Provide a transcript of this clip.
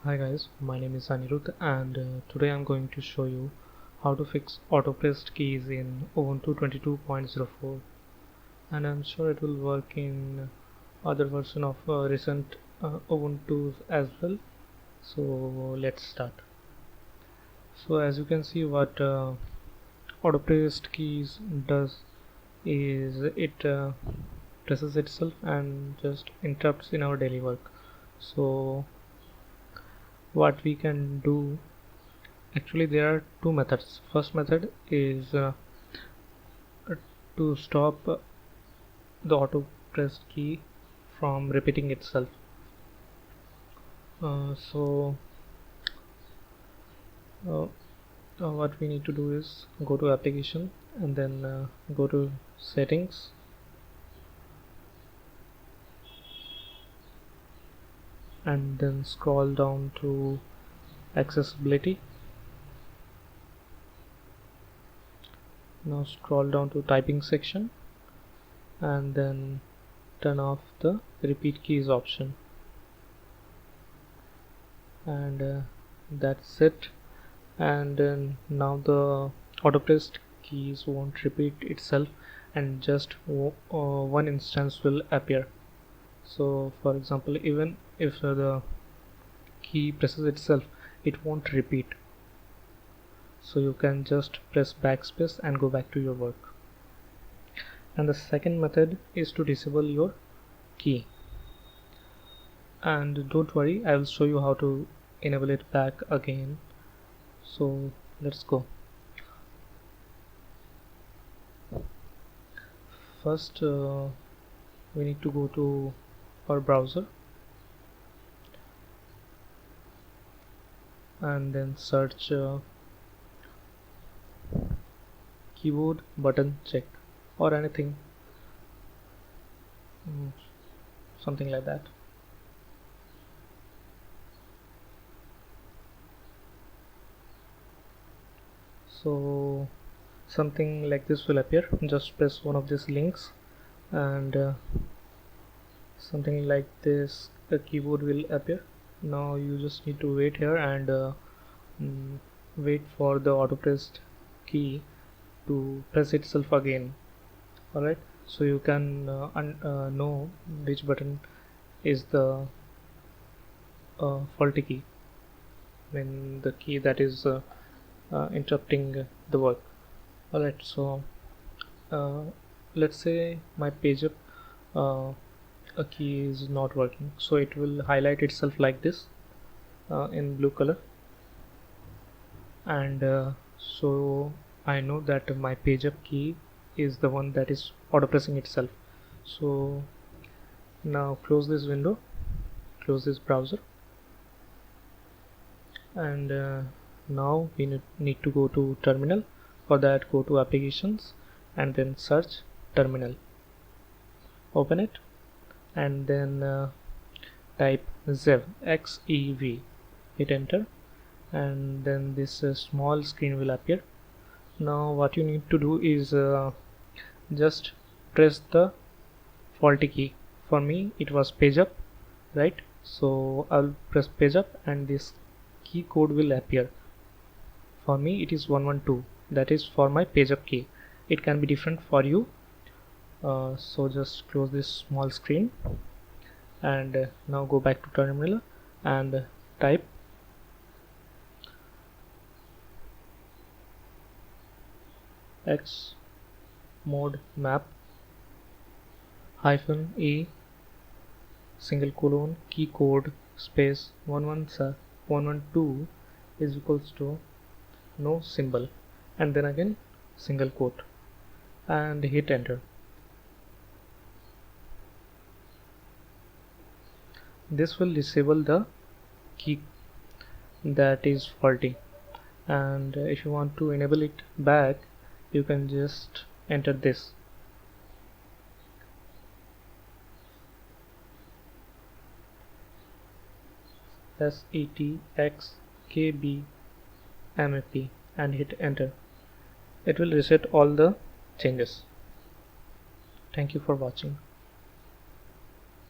Hi guys, my name is Anirudh and today I'm going to show you how to fix auto-pressed keys in Ubuntu 22.04, and I'm sure it will work in other version of recent Ubuntu as well. So let's start. So as you can see, what auto-pressed keys does is it presses itself and just interrupts in our daily work. So what we can do, actually there are two methods. First method is to stop the auto pressed key from repeating itself. So what we need to do is go to application and then go to settings, and then scroll down to accessibility. Now scroll down to typing section and then turn off the repeat keys option, and that's it. And now the auto pressed keys won't repeat itself and just one instance will appear. So for example, even if the key presses itself, it won't repeat, so you can just press backspace and go back to your work. And the second method is to disable your key, and don't worry, I will show you how to enable it back again. So let's go. First we need to go to our browser and then search keyboard button check or anything, something like that. So something like this will appear. Just press one of these links and something like this, the keyboard will appear. Now you just need to wait here and wait for the auto pressed key to press itself again. Alright, so you can know which button is the faulty key, when the key that is interrupting the work. Alright, so let's say my page up a key is not working, so it will highlight itself like this in blue color, and so I know that my page up key is the one that is auto pressing itself. So now close this window, close this browser, and now we need to go to terminal. For that, go to applications and then search terminal, open it, and then type XEV, XEV, hit enter, and then this small screen will appear. Now what you need to do is just press the faulty key. For me it was page up, right? So I'll press page up and this key code will appear. For me it is 112, that is for my page up key. It can be different for you, so just close this small screen and now go back to terminal and type xmodmap -e keycode space 112 is equals to NoSymbol, and then again single quote, and hit enter. This will disable the key that is faulty, and if you want to enable it back, you can just enter this. setxkbmap and hit enter. It will reset all the changes. Thank you for watching.